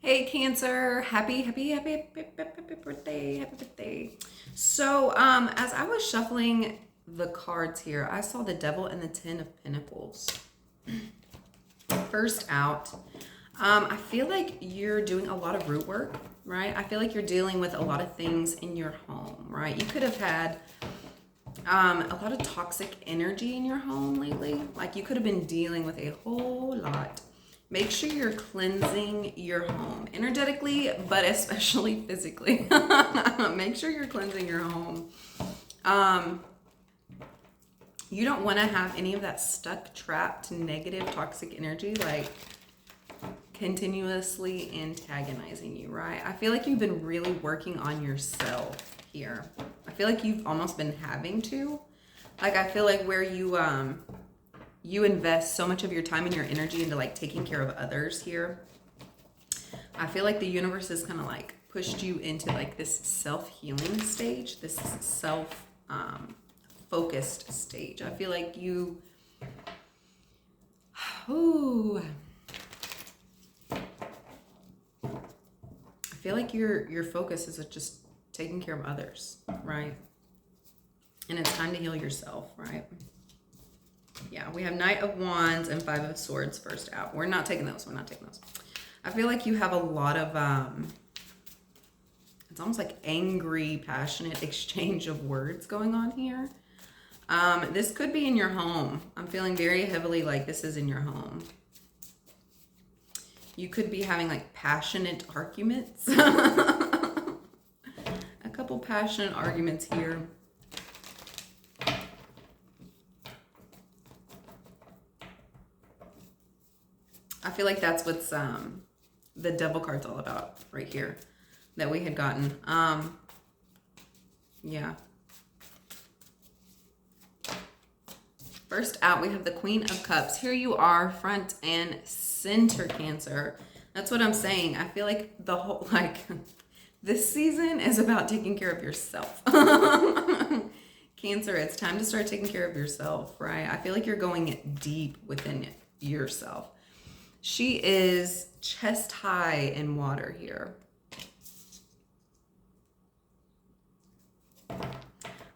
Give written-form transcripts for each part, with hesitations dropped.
Hey Cancer, happy birthday, happy birthday. So, as I was shuffling the cards here, I saw the Devil and the Ten of Pentacles. First out, I feel like you're doing a lot of root work, right? I feel like you're dealing with a lot of things in your home, right? You could have had a lot of toxic energy in your home lately. Like you could have been dealing with a whole lot. Make sure you're cleansing your home energetically, but especially physically. Make sure you're cleansing your home. You don't want to have any of that stuck, trapped, negative, toxic energy like continuously antagonizing you, right? I feel like you've been really working on yourself here. I feel like you've almost been having to. Like I feel like where you invest so much of your time and your energy into like taking care of others here. I feel like the universe has kind of like pushed you into like this self-healing stage, this self focused stage. I feel like you I feel like your focus is just taking care of others, right? And it's time to heal yourself, right? Yeah, we have Knight of Wands and Five of Swords first out. We're not taking those. We're not taking those. I feel like you have a lot of, it's almost like angry, passionate exchange of words going on here. This could be in your home. I'm feeling very heavily like this is in your home. You could be having like passionate arguments. A couple passionate arguments here. I feel like that's what's the Devil card's all about right here that we had gotten. Yeah. First out, we have the Queen of Cups. Here you are, front and center, Cancer. That's what I'm saying. I feel like the whole, like, this season is about taking care of yourself. Cancer, it's time to start taking care of yourself, right? I feel like you're going deep within yourself. She is chest high in water here.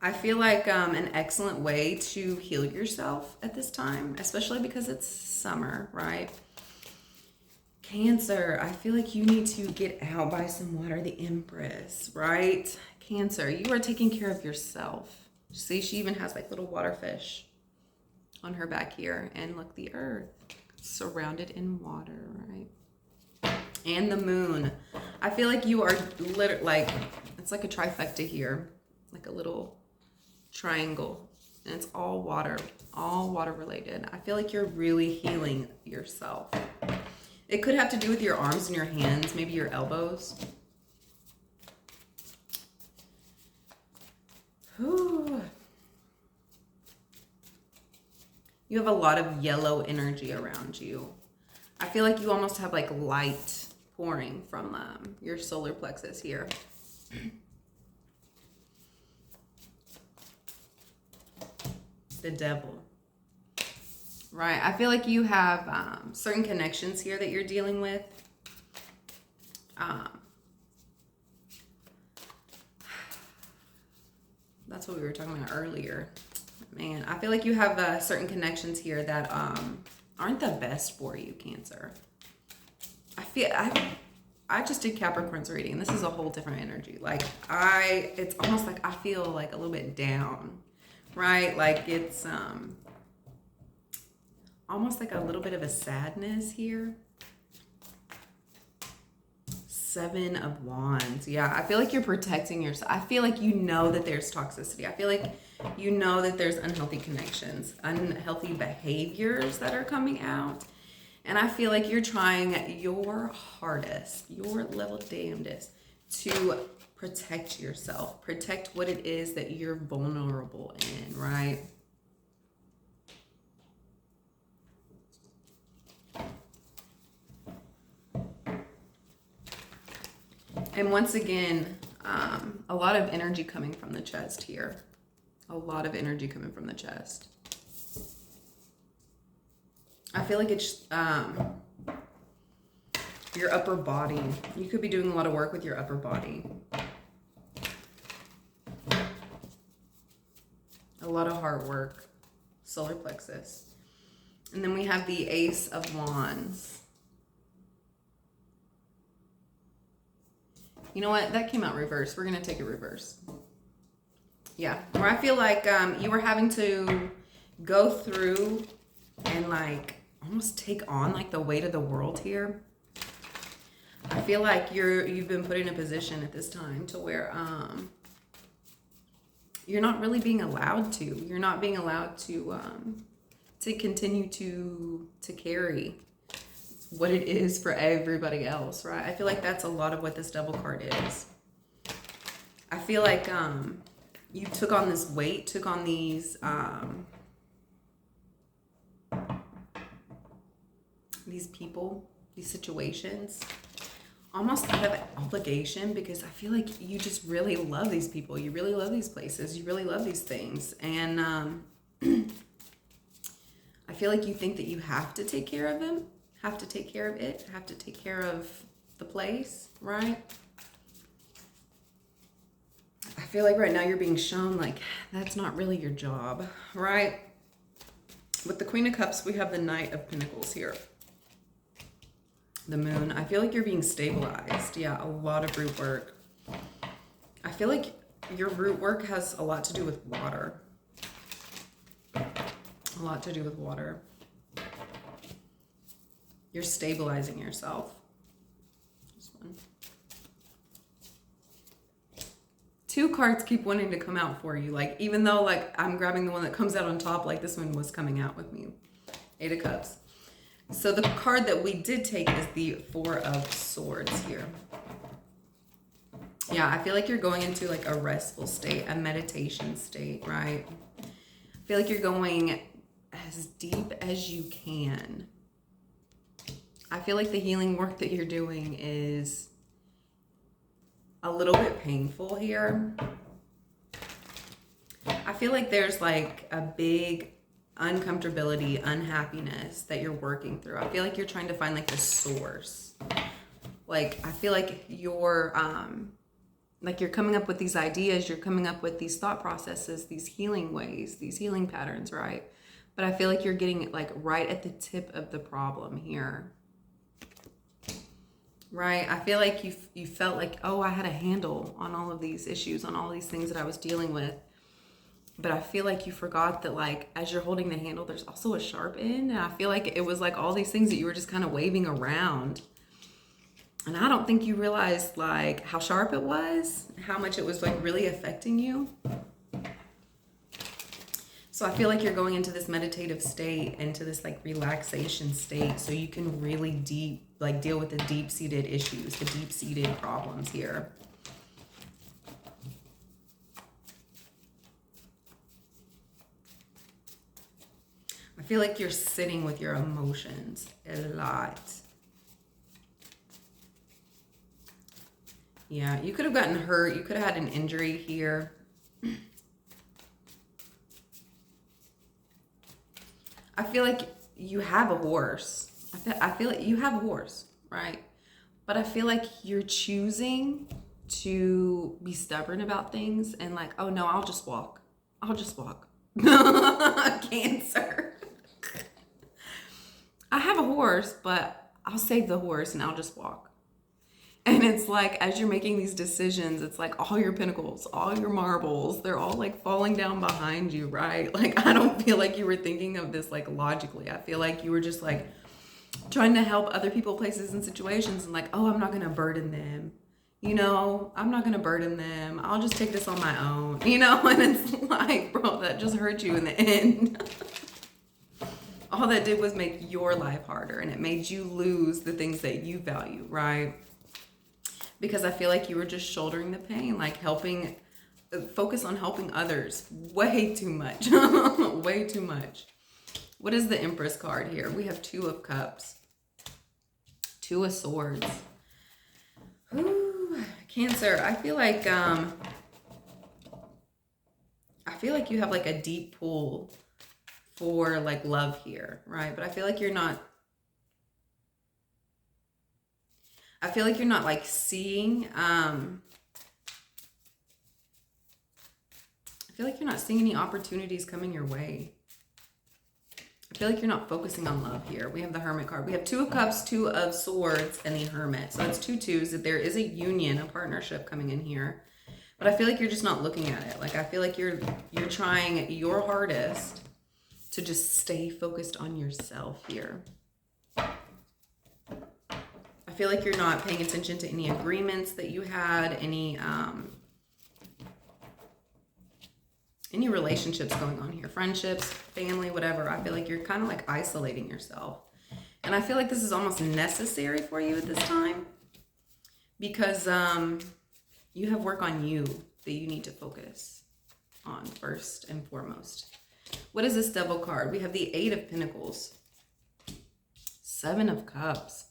I feel like an excellent way to heal yourself at this time, especially because it's summer, right? Cancer, I feel like you need to get out by some water. The Empress, right? Cancer, you are taking care of yourself. See, she even has like little water fish on her back here. And look, the earth surrounded in water, right? And the moon. I feel like you are literally like, it's like a trifecta here, like a little triangle, and it's all water related. I feel like you're really healing yourself. It could have to do with your arms and your hands, maybe your elbows. Whew. You have a lot of yellow energy around you. I feel like you almost have like light pouring from your solar plexus here. The Devil. Right. I feel like you have certain connections here that you're dealing with. That's what we were talking about earlier. Man, I feel like you have certain connections here that aren't the best for you, Cancer. I just did Capricorn's reading. This is a whole different energy. Like it's almost like I feel like a little bit down, right? Like it's almost like a little bit of a sadness here. Seven of Wands. Yeah, I feel like you're protecting yourself. I feel like you know that there's toxicity. I feel like you know that there's unhealthy connections, unhealthy behaviors that are coming out. And I feel like you're trying your hardest, your level damnedest to protect yourself, protect what it is that you're vulnerable in, right? And once again, a lot of energy coming from the chest here. A lot of energy coming from the chest. I feel like it's Your upper body. You could be doing a lot of work with your upper body. A lot of hard work. Solar plexus. And then we have the Ace of Wands. You know what? That came out reverse. We're going to take it reverse. Yeah. Where I feel like you were having to go through and like almost take on like the weight of the world here. I feel like you've been put in a position at this time to where you're not really being allowed to. You're not being allowed to continue to carry what it is for everybody else, right? I feel like that's a lot of what this Devil card is. I feel like you took on this weight, took on these people, these situations, almost out of obligation, because I feel like you just really love these people. You really love these places. You really love these things. And I feel like you think that you have to take care of them, have to take care of it, have to take care of the place, right? I feel like right now you're being shown like that's not really your job, right? With the Queen of Cups, we have the Knight of Pentacles here. The Moon. I feel like you're being stabilized. Yeah, a lot of root work. I feel like your root work has a lot to do with water. A lot to do with water. You're stabilizing yourself. This one. Two cards keep wanting to come out for you. Like, even though like I'm grabbing the one that comes out on top, like this one was coming out with me. Eight of Cups. So the card that we did take is the Four of Swords here. Yeah, I feel like you're going into like a restful state, a meditation state, right? I feel like you're going as deep as you can. I feel like the healing work that you're doing is a little bit painful here. I feel like there's like a big uncomfortability, unhappiness that you're working through. I feel like you're trying to find like the source. Like, I feel like you're coming up with these ideas, you're coming up with these thought processes, these healing ways, these healing patterns, right? But I feel like you're getting it like right at the tip of the problem here. Right? I feel like you felt like, oh, I had a handle on all of these issues, on all these things that I was dealing with. But I feel like you forgot that, like, as you're holding the handle, there's also a sharp end. And I feel like it was like all these things that you were just kind of waving around. And I don't think you realized like how sharp it was, how much it was like really affecting you. So I feel like you're going into this meditative state, into this like relaxation state, so you can really deal with the deep-seated issues, the deep-seated problems here. I feel like you're sitting with your emotions a lot. Yeah, you could have gotten hurt. You could have had an injury here. I feel like you have a horse. I feel like you have a horse, right? But I feel like you're choosing to be stubborn about things and like, oh no, I'll just walk. I'll just walk. Cancer. I have a horse, but I'll save the horse and I'll just walk. And it's like, as you're making these decisions, it's like all your pentacles, all your marbles, they're all like falling down behind you, right? Like, I don't feel like you were thinking of this like logically. I feel like you were just like trying to help other people, places, and situations, and like, oh, I'm not going to burden them. You know, I'm not going to burden them. I'll just take this on my own, you know? And it's like, bro, that just hurt you in the end. All that did was make your life harder, and it made you lose the things that you value, right? Because I feel like you were just shouldering the pain, like focus on helping others way too much, way too much. What is the Empress card here? We have Two of Cups, Two of Swords. Ooh, Cancer, I feel like you have like a deep pull for like love here, right? But I feel like you're not I feel like you're not like seeing, I feel like you're not seeing any opportunities coming your way. I feel like you're not focusing on love here. We have the Hermit card. We have Two of Cups, Two of Swords, and the Hermit. So that's two twos. That there is a union, a partnership coming in here. But I feel like you're just not looking at it. Like, I feel like you're trying your hardest to just stay focused on yourself here. I feel like you're not paying attention to any agreements that you had, any relationships going on here, friendships, family, whatever. I feel like you're kind of like isolating yourself. And I feel like this is almost necessary for you at this time because you have work on you that you need to focus on first and foremost. What is this Devil card? We have the Eight of Pentacles, Seven of Cups.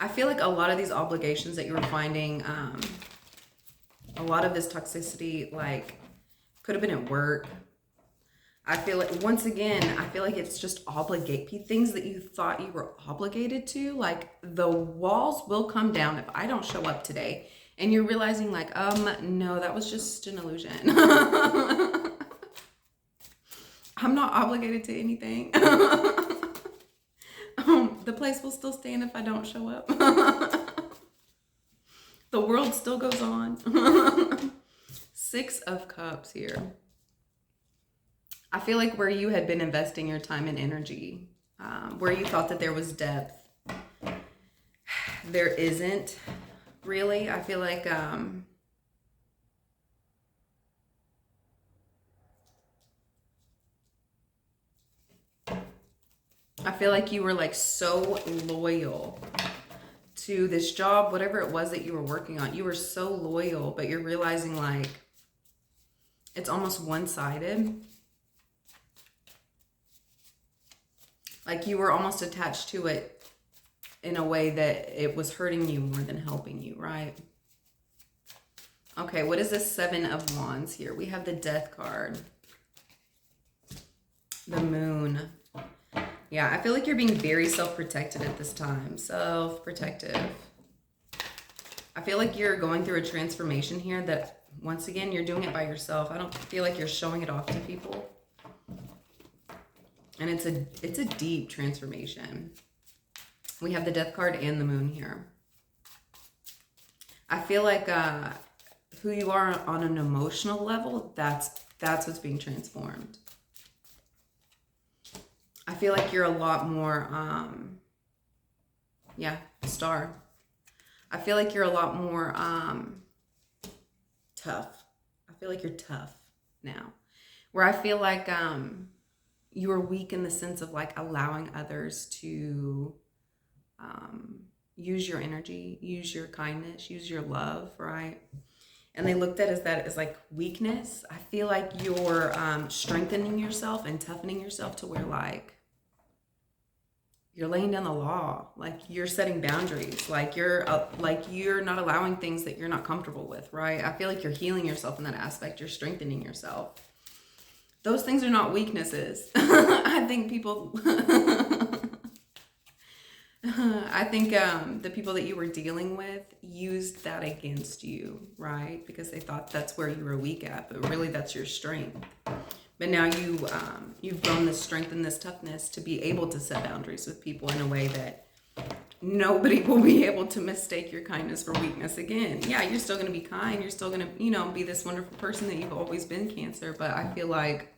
I feel like a lot of these obligations that you were finding, a lot of this toxicity, like, could have been at work. I feel like, once again, I feel like it's just things that you thought you were obligated to. Like, the walls will come down if I don't show up today. And you're realizing, like, no, that was just an illusion. I'm not obligated to anything. The place will still stand if I don't show up. The world still goes on. Six of Cups here. I feel like where you had been investing your time and energy, where you thought that there was depth, there isn't really. I feel like you were like so loyal to this job, whatever it was that you were working on. You were so loyal, but you're realizing like it's almost one-sided. Like you were almost attached to it in a way that it was hurting you more than helping you, right? Okay, what is the Seven of Wands here? We have the Death card. The Moon. Yeah, I feel like you're being very self-protected at this time. Self-protective. I feel like you're going through a transformation here that, once again, you're doing it by yourself. I don't feel like you're showing it off to people. And it's a deep transformation. We have the Death card and the Moon here. I feel like who you are on an emotional level, that's what's being transformed. I feel like you're a lot more, Star. I feel like you're a lot more tough. I feel like you're tough now. Where I feel like you are weak in the sense of like allowing others to use your energy, use your kindness, use your love, right? And they looked at that as like weakness. I feel like you're strengthening yourself and toughening yourself to where like you're laying down the law, like you're setting boundaries, like you're not allowing things that you're not comfortable with, right? I feel like you're healing yourself in that aspect. You're strengthening yourself. Those things are not weaknesses. I think people, the people that you were dealing with used that against you, right? Because they thought that's where you were weak at, but really that's your strength. But now you've grown this strength and this toughness to be able to set boundaries with people in a way that nobody will be able to mistake your kindness for weakness again. Yeah, you're still going to be kind. You're still going to, be this wonderful person that you've always been, Cancer. But I feel like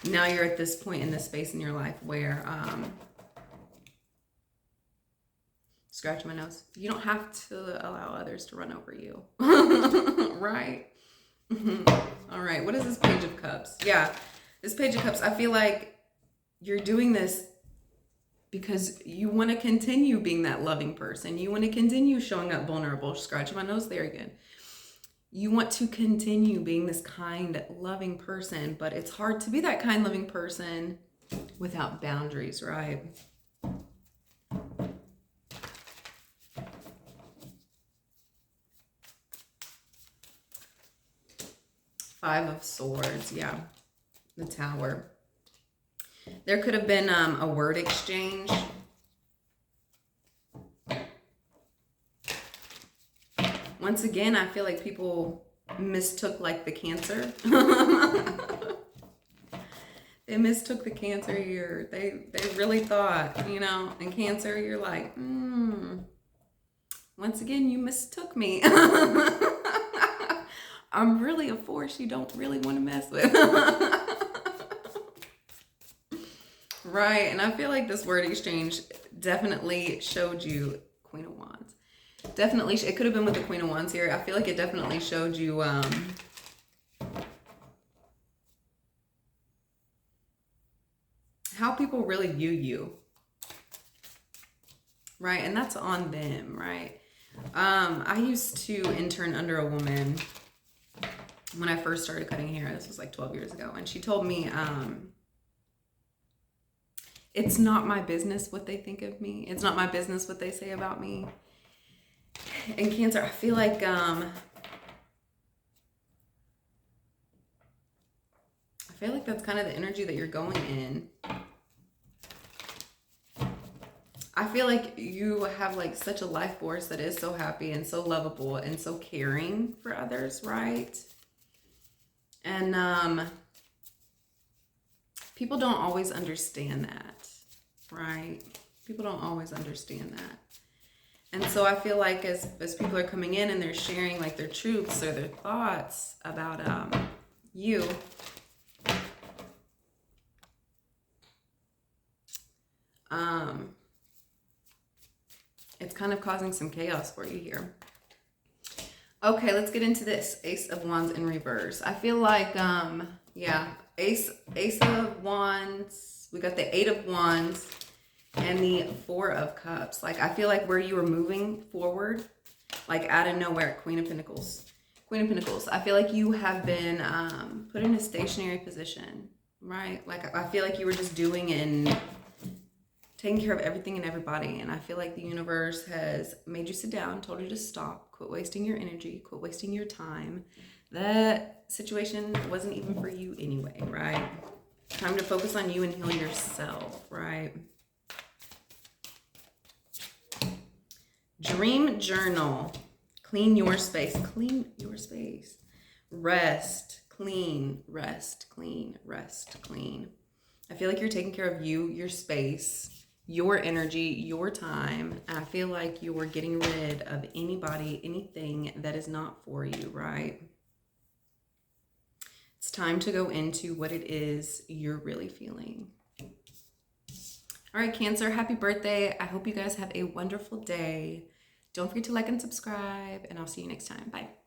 now you're at this point in this space in your life where, scratch my nose, you don't have to allow others to run over you. Right? All right, what is this Page of Cups? Yeah, this Page of Cups, I feel like you're doing this because you want to continue being that loving person. You want to continue showing up vulnerable. Scratch my nose there again. You want to continue being this kind, loving person, but it's hard to be that kind, loving person without boundaries, right? Five of Swords, yeah. The Tower. There could have been a word exchange. Once again, I feel like people mistook like the Cancer. They mistook the Cancer here. They really thought, you know, in Cancer, you're like, once again, you mistook me. I'm really a force you don't really want to mess with. Right, and I feel like this word exchange definitely showed you Queen of Wands. Definitely, it could have been with the Queen of Wands here. I feel like it definitely showed you how people really view you. Right, and that's on them, right? I used to intern under a woman when I first started cutting hair. This was like 12 years ago. And she told me, it's not my business what they think of me. It's not my business what they say about me. In Cancer, I feel like that's kind of the energy that you're going in. I feel like you have like such a life force that is so happy and so lovable and so caring for others, right? And people don't always understand that, right? People don't always understand that. And so I feel like as people are coming in and they're sharing like their truths or their thoughts about you, it's kind of causing some chaos for you here. Okay, let's get into this. Ace of Wands in reverse. I feel like, yeah, Ace of Wands. We got the Eight of Wands and the Four of Cups. Like, I feel like where you were moving forward, like out of nowhere, Queen of Pentacles. Queen of Pentacles. I feel like you have been put in a stationary position, right? Like, I feel like you were just doing and taking care of everything and everybody. And I feel like the universe has made you sit down, told you to stop, quit wasting your energy, quit wasting your time. That situation wasn't even for you anyway, right? Time to focus on you and heal yourself, right? Dream journal. Clean your space. Clean your space. Rest. Clean. Rest. Clean. Rest. Clean. I feel like you're taking care of you, your space, your energy, your time. I feel like you're getting rid of anybody, anything that is not for you, right? It's time to go into what it is you're really feeling. All right, Cancer, happy birthday. I hope you guys have a wonderful day. Don't forget to like and subscribe, and I'll see you next time. Bye.